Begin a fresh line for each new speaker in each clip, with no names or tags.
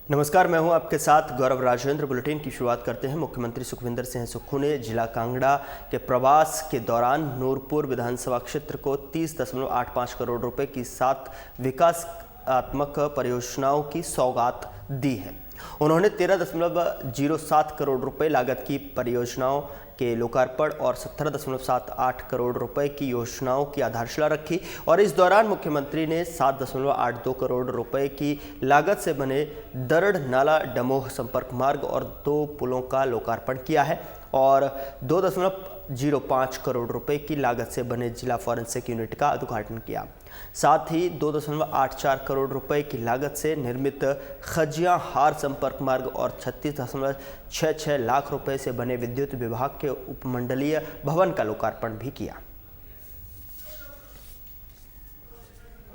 नमस्कार, मैं हूं आपके साथ गौरव राजेंद्र। बुलेटिन की शुरुआत करते हैं। मुख्यमंत्री सुखविंदर सिंह सुक्खू ने जिला कांगड़ा के प्रवास के दौरान नूरपुर विधानसभा क्षेत्र को 30.85 करोड़ रुपए की 7 विकासात्मक परियोजनाओं की सौगात दी है। उन्होंने 13.07 करोड़ रुपए लागत की परियोजनाओं के लोकार्पण और 17.78 करोड़ रुपए की योजनाओं की आधारशिला रखी और इस दौरान मुख्यमंत्री ने 7.82 करोड़ रुपए की लागत से बने दरड़ नाला डमोह संपर्क मार्ग और 2 पुलों का लोकार्पण किया है और 2.05 करोड़ रुपए की लागत से बने जिला फॉरेंसिक यूनिट का उद्घाटन किया। साथ ही 2.84 करोड़ रुपए की लागत से निर्मित खजिया हार संपर्क मार्ग और 36.66 लाख रुपए से बने विद्युत विभाग के उपमंडलीय भवन का लोकार्पण भी किया।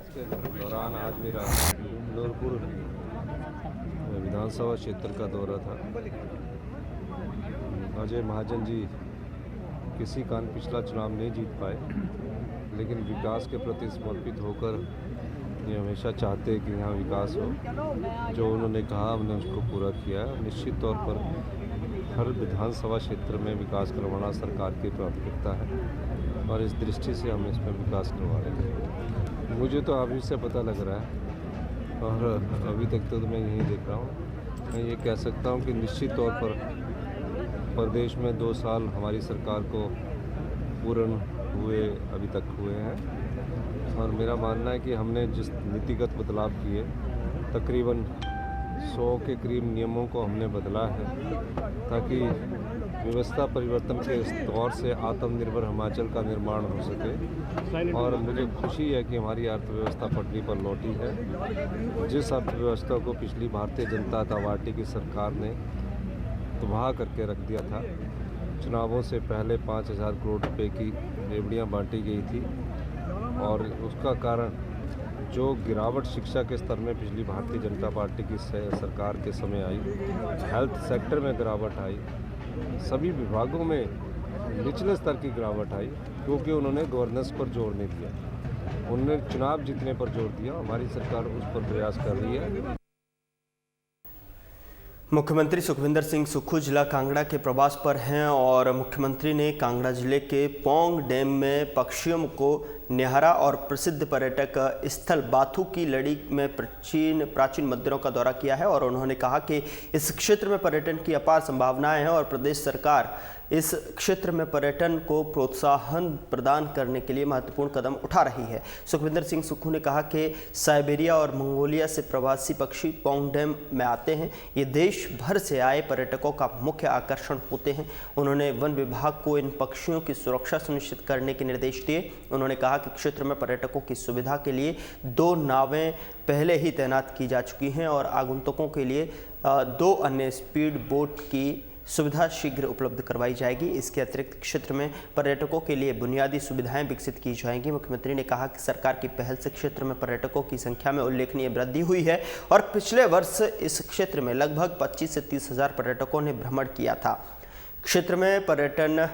इसके दौरान आज मेरा नूरपुर विधानसभा क्षेत्र का दौरा था। अजय महाजन जी किसी कारण पिछला चुनाव नहीं जीत पाए, लेकिन विकास के प्रति समर्पित होकर ये हमेशा चाहते हैं कि यहाँ विकास हो। जो उन्होंने कहा हमने उसको पूरा किया। निश्चित तौर पर हर विधानसभा क्षेत्र में विकास करवाना सरकार की प्राथमिकता है और इस दृष्टि से हम इसमें विकास करवा रहे हैं। मुझे तो अभी से पता लग रहा है और अभी तक तो मैं यही देख रहा हूँ। मैं ये कह सकता हूँ कि निश्चित तौर पर प्रदेश में 2 साल हमारी सरकार को पूर्ण हुए अभी तक हुए हैं और मेरा मानना है कि हमने जिस नीतिगत बदलाव किए, तकरीबन 100 के करीब नियमों को हमने बदला है ताकि व्यवस्था परिवर्तन के इस दौर से आत्मनिर्भर हिमाचल का निर्माण हो सके। और मुझे खुशी है कि हमारी अर्थव्यवस्था पटरी पर लौटी है। जिस अर्थव्यवस्था को पिछली भारतीय जनता पार्टी की सरकार ने तबाह करके रख दिया था, चुनावों से पहले 5,000 करोड़ रुपए की रेवड़ियाँ बांटी गई थी और उसका कारण जो गिरावट शिक्षा के स्तर में पिछली भारतीय जनता पार्टी की सरकार के समय आई, हेल्थ सेक्टर में गिरावट आई, सभी विभागों में निचले स्तर की गिरावट आई क्योंकि उन्होंने गवर्नेंस पर जोर नहीं दिया। उन्होंने चुनाव जीतने पर जोर दिया। हमारी सरकार उस पर प्रयास कर रही है।
मुख्यमंत्री सुखविंदर सिंह सुक्खू जिला कांगड़ा के प्रवास पर हैं और मुख्यमंत्री ने कांगड़ा जिले के पौंग डैम में पक्षियों को निहारा और प्रसिद्ध पर्यटक स्थल बाथू की लड़ी में प्राचीन मंदिरों का दौरा किया है और उन्होंने कहा कि इस क्षेत्र में पर्यटन की अपार संभावनाएं हैं और प्रदेश सरकार इस क्षेत्र में पर्यटन को प्रोत्साहन प्रदान करने के लिए महत्वपूर्ण कदम उठा रही है। सुखविंदर सिंह सुक्खू ने कहा कि साइबेरिया और मंगोलिया से प्रवासी पक्षी पौंग डैम में आते हैं। ये देश भर से आए पर्यटकों का मुख्य आकर्षण होते हैं। उन्होंने वन विभाग को इन पक्षियों की सुरक्षा सुनिश्चित करने के निर्देश दिए। उन्होंने कहा कि क्षेत्र में पर्यटकों की सुविधा के लिए 2 नावें पहले ही तैनात की जा चुकी हैं और आगंतुकों के लिए 2 अन्य स्पीड बोट की सुविधा शीघ्र उपलब्ध करवाई जाएगी। इसके अतिरिक्त क्षेत्र में पर्यटकों के लिए बुनियादी सुविधाएं विकसित की जाएंगी। मुख्यमंत्री ने कहा कि सरकार की पहल से क्षेत्र में पर्यटकों की संख्या में उल्लेखनीय वृद्धि हुई है और पिछले वर्ष इस क्षेत्र में लगभग 25 से 30 हज़ार पर्यटकों ने भ्रमण किया था। क्षेत्र में पर्यटन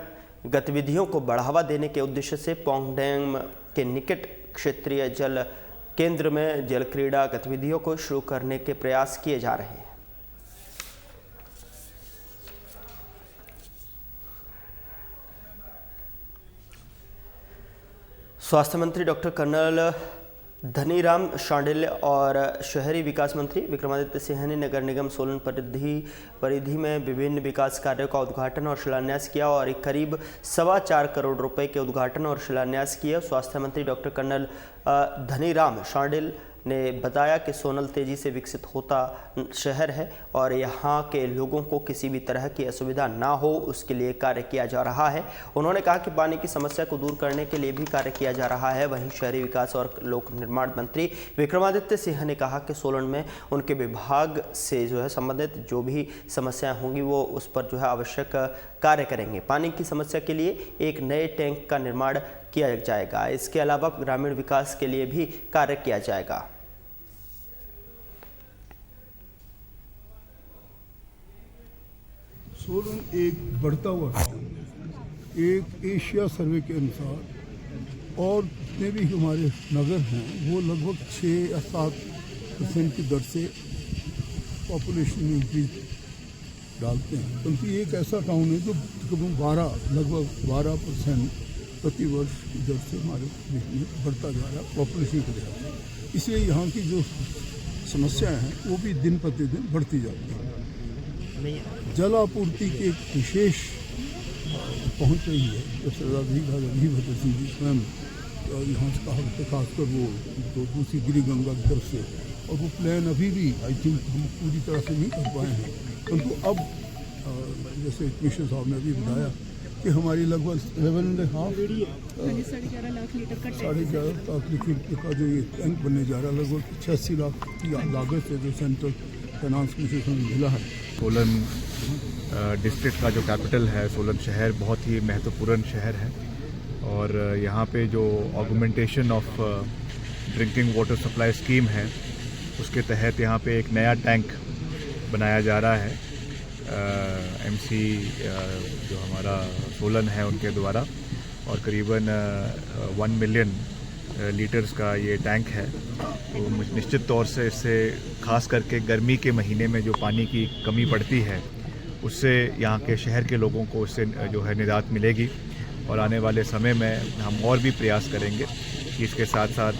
गतिविधियों को बढ़ावा देने के उद्देश्य से पौंग डैम के निकट क्षेत्रीय जल केंद्र में जल क्रीड़ा गतिविधियों को शुरू करने के प्रयास किए जा रहे हैं। स्वास्थ्य मंत्री डॉक्टर कर्नल धनीराम शांडिल और शहरी विकास मंत्री विक्रमादित्य सिंह ने नगर निगम सोलन परिधि में विभिन्न विकास कार्यों का उद्घाटन और शिलान्यास किया और करीब 4.25 करोड़ रुपए के उद्घाटन और शिलान्यास किया। स्वास्थ्य मंत्री डॉक्टर कर्नल धनीराम शांडिल ने बताया कि सोनल तेजी से विकसित होता शहर है और यहाँ के लोगों को किसी भी तरह की असुविधा ना हो उसके लिए कार्य किया जा रहा है। उन्होंने कहा कि पानी की समस्या को दूर करने के लिए भी कार्य किया जा रहा है। वहीं शहरी विकास और लोक निर्माण मंत्री विक्रमादित्य सिंह ने कहा कि सोलन में उनके विभाग से संबंधित जो भी समस्याएं होंगी वो उस पर आवश्यक कार्य करेंगे। पानी की समस्या के लिए एक नए टैंक का निर्माण किया जाएगा। इसके अलावा ग्रामीण विकास के लिए भी कार्य किया जाएगा।
सोलन एक बढ़ता हुआ टाउन है। एक एशिया सर्वे के अनुसार और जितने भी हमारे नगर हैं वो लगभग 6 या 7% की दर से पॉपुलेशन इंक्रीज डालते हैं, क्योंकि एक ऐसा टाउन है जो तकरीबन लगभग 12% प्रतिवर्ष की दर से हमारे देश में बढ़ता जा रहा है पॉपुलेशन के लिहाज से। इसलिए यहाँ की जो समस्याएं हैं वो भी दिन प्रतिदिन बढ़ती जाती हैं। जल आपूर्ति की एक विशेष पहुँच रही है, जब सरदार वीरभद्र सिंह जी स्वयं यहाँ से कहा, खासकर वो तो दूसरी गिरिगंगा की तरफ से, और वो प्लान अभी भी आई थिंक पूरी तरह से नहीं कर पाए हैं, परंतु अब जैसे कमिश्नर साहब ने अभी बताया कि हमारी लगभग
11.5 लाख लीटर का
11.5 लाख लीटर का जो ये टैंक बनने जा रहा है, लगभग 86 लाख की लागत से जो सेंट्रल फाइनेंस कमीशन में मिला है।
सोलन डिस्ट्रिक्ट का जो कैपिटल है सोलन शहर बहुत ही महत्वपूर्ण शहर है, और यहाँ पे जो augmentation of drinking water supply scheme है उसके तहत यहाँ पे एक नया टैंक बनाया जा रहा है एमसी जो हमारा सोलन है उनके द्वारा, और करीबन 1 मिलियन लीटर्स का ये टैंक है। तो निश्चित तौर से इससे खास करके गर्मी के महीने में जो पानी की कमी पड़ती है उससे यहाँ के शहर के लोगों को इससे जो है निजात मिलेगी, और आने वाले समय में हम और भी प्रयास करेंगे कि इसके साथ साथ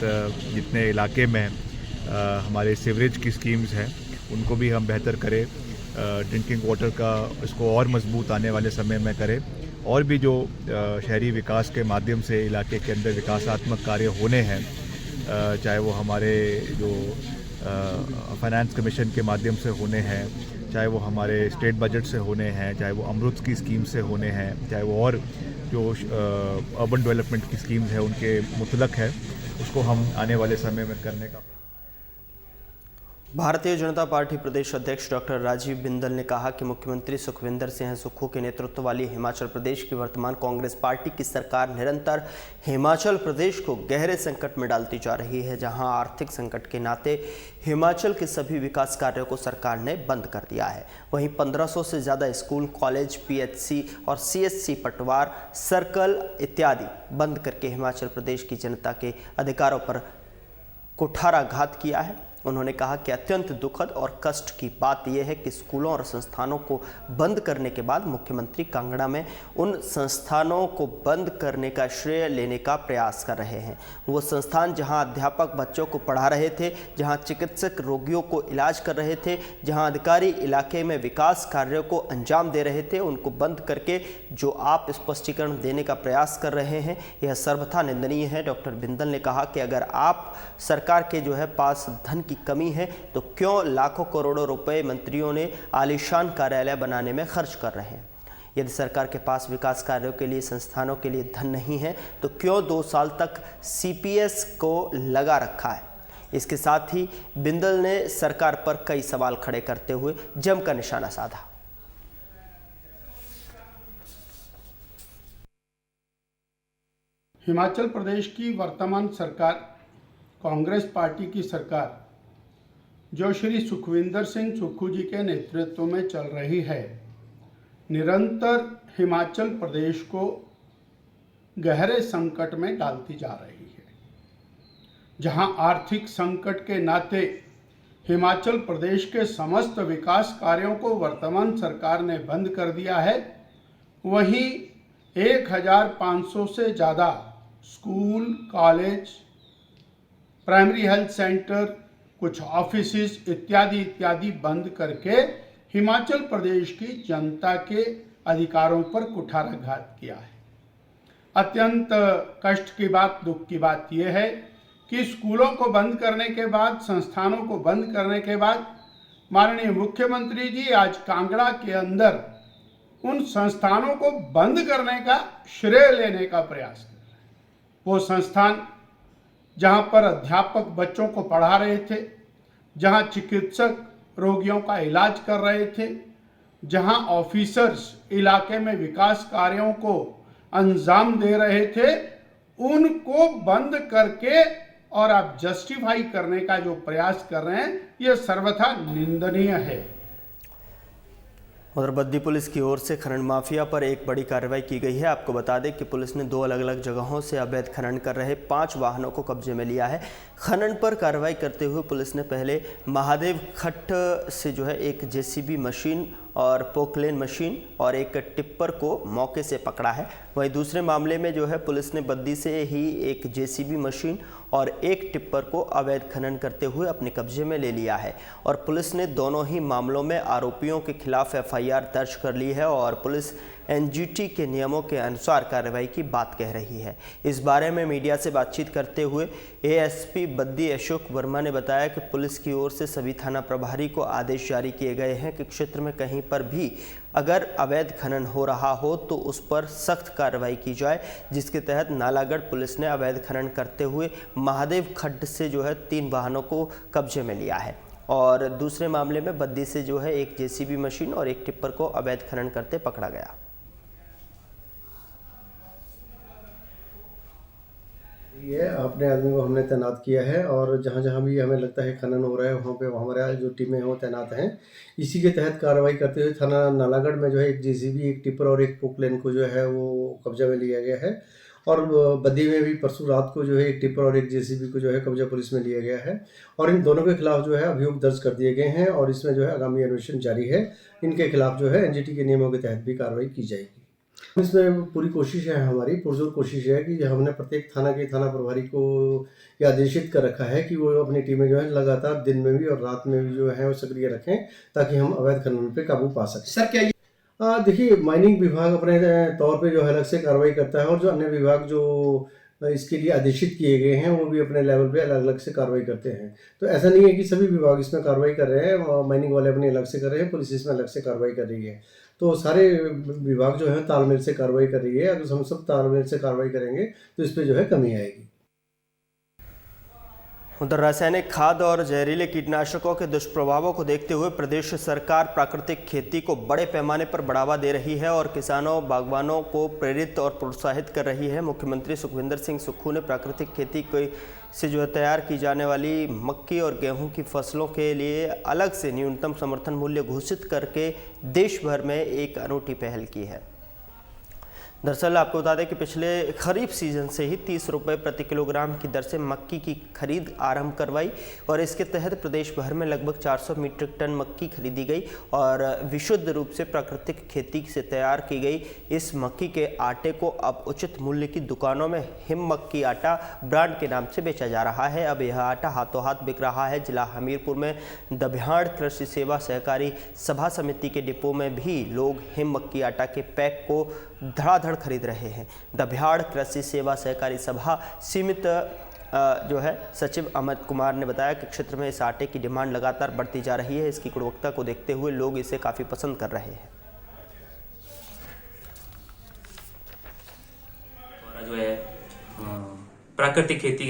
जितने इलाके में हमारे सीवरेज की स्कीम्स हैं उनको भी हम बेहतर करें, ड्रिंकिंग वाटर का इसको और मजबूत आने वाले समय में करें, और भी जो शहरी विकास के माध्यम से इलाके के अंदर विकासात्मक कार्य होने हैं, चाहे वो हमारे जो फाइनेंस कमीशन के माध्यम से होने हैं, चाहे वो हमारे स्टेट बजट से होने हैं, चाहे वो अमृत की स्कीम से होने हैं, चाहे वो और जो अर्बन डेवलपमेंट की स्कीम्स है उनके मुतलक है, उसको हम आने वाले समय में करने का।
भारतीय जनता पार्टी प्रदेश अध्यक्ष डॉक्टर राजीव बिंदल ने कहा कि मुख्यमंत्री सुखविंदर सिंह सुक्खू के नेतृत्व वाली हिमाचल प्रदेश की वर्तमान कांग्रेस पार्टी की सरकार निरंतर हिमाचल प्रदेश को गहरे संकट में डालती जा रही है, जहां आर्थिक संकट के नाते हिमाचल के सभी विकास कार्यों को सरकार ने बंद कर दिया है। वहीं 1500 से ज़्यादा स्कूल, कॉलेज, पीएचसी और सीएचसी, पटवार, सर्कल इत्यादि बंद करके हिमाचल प्रदेश की जनता के अधिकारों पर कुठाराघात किया है। उन्होंने कहा कि अत्यंत दुखद और कष्ट की बात यह है कि स्कूलों और संस्थानों को बंद करने के बाद मुख्यमंत्री कांगड़ा में उन संस्थानों को बंद करने का श्रेय लेने का प्रयास कर रहे हैं। वो संस्थान जहां अध्यापक बच्चों को पढ़ा रहे थे, जहां चिकित्सक रोगियों को इलाज कर रहे थे, जहां अधिकारी इलाके में विकास कार्यों को अंजाम दे रहे थे, उनको बंद करके जो आप स्पष्टीकरण देने का प्रयास कर रहे हैं, यह सर्वथा निंदनीय है। डॉक्टर बिंदल ने कहा कि अगर आप सरकार के जो है पास धन की कमी है तो क्यों लाखों करोड़ों रुपए मंत्रियों ने आलीशान कार्यालय बनाने में खर्च कर रहे हैं। यदि सरकार के पास विकास कार्यों के लिए, संस्थानों के लिए धन नहीं है तो क्यों 2 साल तक सीपीएस को लगा रखा है। इसके साथ ही बिंदल ने सरकार पर कई सवाल खड़े करते हुए जमकर निशाना साधा।
हिमाचल प्रदेश की वर्तमान सरकार, कांग्रेस पार्टी की सरकार, जो श्री सुखविंदर सिंह सुक्खू जी के नेतृत्व में चल रही है, निरंतर हिमाचल प्रदेश को गहरे संकट में डालती जा रही है। जहां आर्थिक संकट के नाते हिमाचल प्रदेश के समस्त विकास कार्यों को वर्तमान सरकार ने बंद कर दिया है, वहीं 1500 से ज़्यादा school, college, primary health centre, कुछ ऑफिसेस इत्यादि बंद करके हिमाचल प्रदेश की जनता के अधिकारों पर कुठाराघात किया है। अत्यंत कष्ट की बात, दुख की बात यह है कि स्कूलों को बंद करने के बाद, संस्थानों को बंद करने के बाद माननीय मुख्यमंत्री जी आज कांगड़ा के अंदर उन संस्थानों को बंद करने का श्रेय लेने का प्रयास कर रहे हैं। वो संस्थान जहां पर अध्यापक बच्चों को पढ़ा रहे थे, जहां चिकित्सक रोगियों का इलाज कर रहे थे, जहां ऑफिसर्स इलाके में विकास कार्यों को अंजाम दे रहे थे, उनको बंद करके और आप जस्टिफाई करने का जो प्रयास कर रहे हैं, यह सर्वथा निंदनीय है।
उधर बद्दी पुलिस की ओर से खनन माफिया पर एक बड़ी कार्रवाई की गई है। आपको बता दें कि पुलिस ने 2 अलग-अलग जगहों से अवैध खनन कर रहे 5 वाहनों को कब्जे में लिया है। खनन पर कार्रवाई करते हुए पुलिस ने पहले महादेव खट्ट से एक जेसीबी मशीन और पोकलेन मशीन और एक टिप्पर को मौके से पकड़ा है। वहीं दूसरे मामले में पुलिस ने बद्दी से ही एक जेसीबी मशीन और एक टिप्पर को अवैध खनन करते हुए अपने कब्जे में ले लिया है और पुलिस ने दोनों ही मामलों में आरोपियों के खिलाफ एफआईआर दर्ज कर ली है और पुलिस एनजीटी के नियमों के अनुसार कार्रवाई की बात कह रही है। इस बारे में मीडिया से बातचीत करते हुए एएसपी बद्दी अशोक वर्मा ने बताया कि पुलिस की ओर से सभी थाना प्रभारी को आदेश जारी किए गए हैं कि क्षेत्र में कहीं पर भी अगर अवैध खनन हो रहा हो तो उस पर सख्त कार्रवाई की जाए, जिसके तहत नालागढ़ पुलिस ने अवैध खनन करते हुए महादेव खड्ड से 3 वाहनों को कब्जे में लिया है और दूसरे मामले में बद्दी से एक जेसीबी मशीन और एक टिप्पर को अवैध खनन करते पकड़ा गया।
ये अपने आदमी को हमने तैनात किया है और जहाँ जहाँ भी हमें लगता है खनन हो रहा है वहाँ पे हमारे जो टीमें हैं वो तैनात हैं। इसी के तहत कार्रवाई करते हुए थाना नालागढ़ में एक जेसीबी, एक टिप्पर और एक पोकलेन को वो कब्जा में लिया गया है और बद्दी में भी परसों रात को एक टिप्पर और एक जेसीबी को कब्जा पुलिस में लिया गया है और इन दोनों के खिलाफ अभियोग दर्ज कर दिए गए हैं और इसमें आगामी अन्वेषण जारी है। इनके खिलाफ एनजीटी के नियमों के तहत भी कार्रवाई की जाएगी। इसमें पूरी कोशिश है, हमारी पुरजोर कोशिश है कि हमने प्रत्येक थाना के थाना प्रभारी को यह आदेशित कर रखा है कि वो अपनी टीमें लगातार दिन में भी और रात में भी वो सक्रिय रखें ताकि हम अवैध खनन पे काबू पा सकें।
सर क्या
देखिए, माइनिंग विभाग अपने तौर पे अलग से कार्रवाई करता है और जो अन्य विभाग जो इसके लिए आदेशित किए गए हैं वो भी अपने लेवल पे अलग अलग से कार्रवाई करते हैं। तो ऐसा नहीं है कि सभी विभाग इसमें कार्रवाई कर रहे हैं, माइनिंग वाले अपने अलग से कर रहे हैं, पुलिस इसमें अलग से कार्रवाई कर रही है। तो सारे विभाग तालमेल से कार्रवाई कर रही है। अगर हम सब तालमेल से कार्रवाई करेंगे तो इस पर कमी आएगी।
उधर रासायनिक खाद और जहरीले कीटनाशकों के दुष्प्रभावों को देखते हुए प्रदेश सरकार प्राकृतिक खेती को बड़े पैमाने पर बढ़ावा दे रही है और किसानों बागवानों को प्रेरित और प्रोत्साहित कर रही है। मुख्यमंत्री सुखविंदर सिंह सुक्खू ने प्राकृतिक खेती से तैयार की जाने वाली मक्की और गेहूं की फसलों के लिए अलग से न्यूनतम समर्थन मूल्य घोषित करके देश भर में एक अनूठी पहल की है। दरअसल आपको बता दें कि पिछले खरीफ सीजन से ही 30 रुपये प्रति किलोग्राम की दर से मक्की की खरीद आरंभ करवाई और इसके तहत प्रदेश भर में लगभग 400 मीट्रिक टन मक्की खरीदी गई और विशुद्ध रूप से प्राकृतिक खेती से तैयार की गई इस मक्की के आटे को अब उचित मूल्य की दुकानों में हिम मक्की आटा ब्रांड के नाम से बेचा जा रहा है। अब यह आटा हाथों हाथ बिक रहा है। जिला हमीरपुर में दबिहाड़ कृषि सेवा सहकारी सभा समिति के डिपो में भी लोग हिम मक्की आटा के पैक को धड़ाधड़ खरीद रहे हैं। दबिहाड़ कृषि सेवा सहकारी सभा सीमित सचिव अमित कुमार ने बताया कि क्षेत्र में इस आटे की डिमांड लगातार बढ़ती जा रही है। इसकी गुणवत्ता को देखते हुए लोग इसे काफ़ी पसंद कर रहे हैं।
प्राकृतिक खेती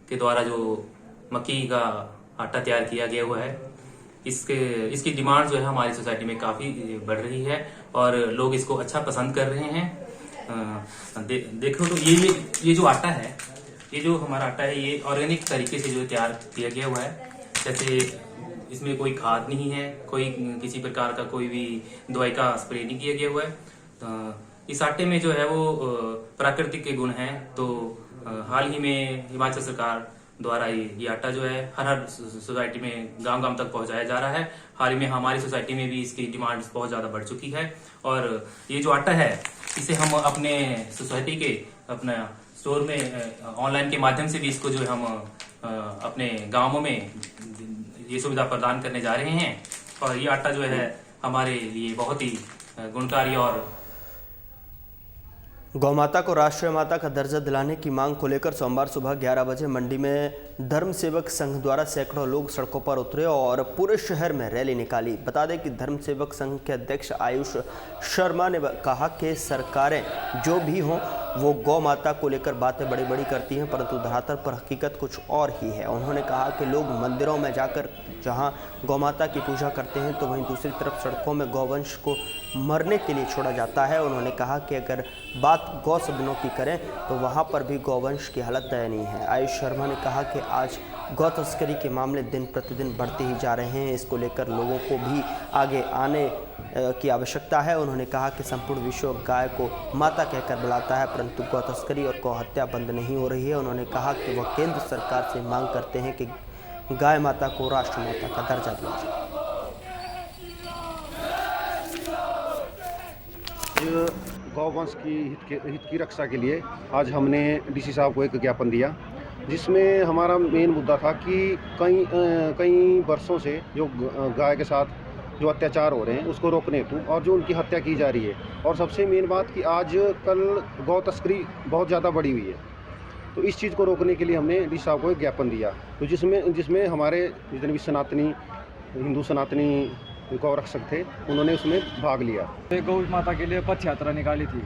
के द्वारा जो मक्की का आटा तैयार किया गया हुआ है इसकी डिमांड हमारी सोसाइटी में काफ़ी बढ़ रही है और लोग इसको अच्छा पसंद कर रहे हैं। देखो तो ये जो आटा है, ये जो हमारा आटा है, ये ऑर्गेनिक तरीके से तैयार किया गया हुआ है। जैसे इसमें कोई खाद नहीं है, कोई किसी प्रकार का कोई भी दवाई का स्प्रे नहीं किया गया हुआ है। इस आटे में वो प्राकृतिक के गुण हैं। तो हाल ही में हिमाचल सरकार द्वारा ये आटा हर सोसाइटी में गांव तक पहुंचाया जा रहा है। हाल ही में हमारी सोसाइटी में भी इसकी डिमांड बहुत ज़्यादा बढ़ चुकी है और ये जो आटा है इसे हम अपने सोसाइटी के अपना स्टोर में ऑनलाइन के माध्यम से भी इसको हम अपने गांवों में ये सुविधा प्रदान करने जा रहे हैं और ये आटा हमारे लिए बहुत ही गुणकारी और
गौमाता को राष्ट्रीय माता का दर्जा दिलाने की मांग को लेकर सोमवार सुबह 11 बजे मंडी में धर्म सेवक संघ द्वारा सैकड़ों लोग सड़कों पर उतरे और पूरे शहर में रैली निकाली। बता दें कि धर्म सेवक संघ के अध्यक्ष आयुष शर्मा ने कहा कि सरकारें जो भी हों वो गौ माता को लेकर बातें बड़ी बड़ी करती हैं, परंतु धरातल पर हकीकत कुछ और ही है। उन्होंने कहा कि लोग मंदिरों में जाकर जहां गौ माता की पूजा करते हैं तो वहीं दूसरी तरफ सड़कों में गौवंश को मरने के लिए छोड़ा जाता है। उन्होंने कहा कि अगर बात गौ सदनों की करें तो वहां पर भी गौवंश की हालत दयनीय है। आयुष शर्मा ने कहा कि आज गौ तस्करी के मामले दिन प्रतिदिन बढ़ते ही जा रहे हैं। इसको लेकर लोगों को भी आगे आने की आवश्यकता है। उन्होंने कहा कि संपूर्ण विश्व गाय को माता कहकर बुलाता है, परंतु गौ तस्करी और गौ हत्या बंद नहीं हो रही है। उन्होंने कहा कि वह केंद्र सरकार से मांग करते हैं कि गाय माता को राष्ट्रमाता का दर्जा दिया जाए।
गौवंश की हित की रक्षा के लिए आज हमने डीसी साहब को एक ज्ञापन दिया, जिसमें हमारा मेन मुद्दा था कि कई वर्षों से जो गाय के साथ जो अत्याचार हो रहे हैं उसको रोकने हेतु और जो उनकी हत्या की जा रही है, और सबसे मेन बात कि आज कल गौ तस्करी बहुत ज़्यादा बढ़ी हुई है। तो इस चीज़ को रोकने के लिए हमने डीसी साहब को एक ज्ञापन दिया, तो जिसमें हमारे जितने भी हिंदू सनातनी गौ रक्षक थे उन्होंने उसमें भाग लिया।
गौ माता के लिए पथ यात्रा निकाली थी।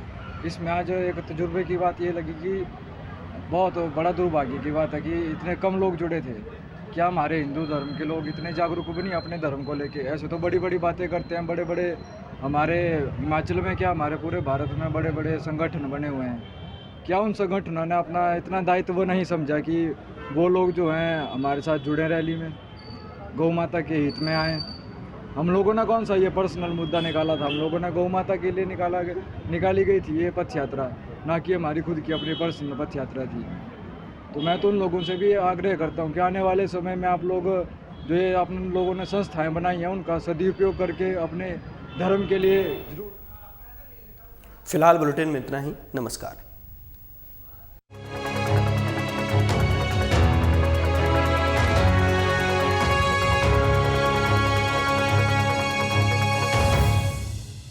इसमें आज एक तजुर्बे की बात ये लगी कि बहुत बड़ा दुर्भाग्य की बात है कि इतने कम लोग जुड़े थे। क्या हमारे हिंदू धर्म के लोग इतने जागरूक भी नहीं अपने धर्म को लेके? ऐसे तो बड़ी बड़ी बातें करते हैं, बड़े बड़े हमारे हिमाचल में क्या हमारे पूरे भारत में बड़े बड़े संगठन बने हुए हैं। क्या उन संगठनों ने अपना इतना दायित्व नहीं समझा कि वो लोग जो हैं हमारे साथ जुड़े रैली में, गौ माता के हित में आए? हम लोगों ने कौन सा ये पर्सनल मुद्दा निकाला था? हम लोगों ने गौ माता के लिए निकाली गई थी ये पथ यात्रा, ना कि हमारी खुद की अपनी पर्सनल पथ यात्रा थी। तो मैं तो उन लोगों से भी आग्रह करता हूँ कि आने वाले समय में आप लोग जो ये अपने लोगों ने संस्थाएं बनाई हैं उनका सदुपयोग करके अपने धर्म के लिए जरूर।
फिलहाल बुलेटिन में इतना ही। नमस्कार।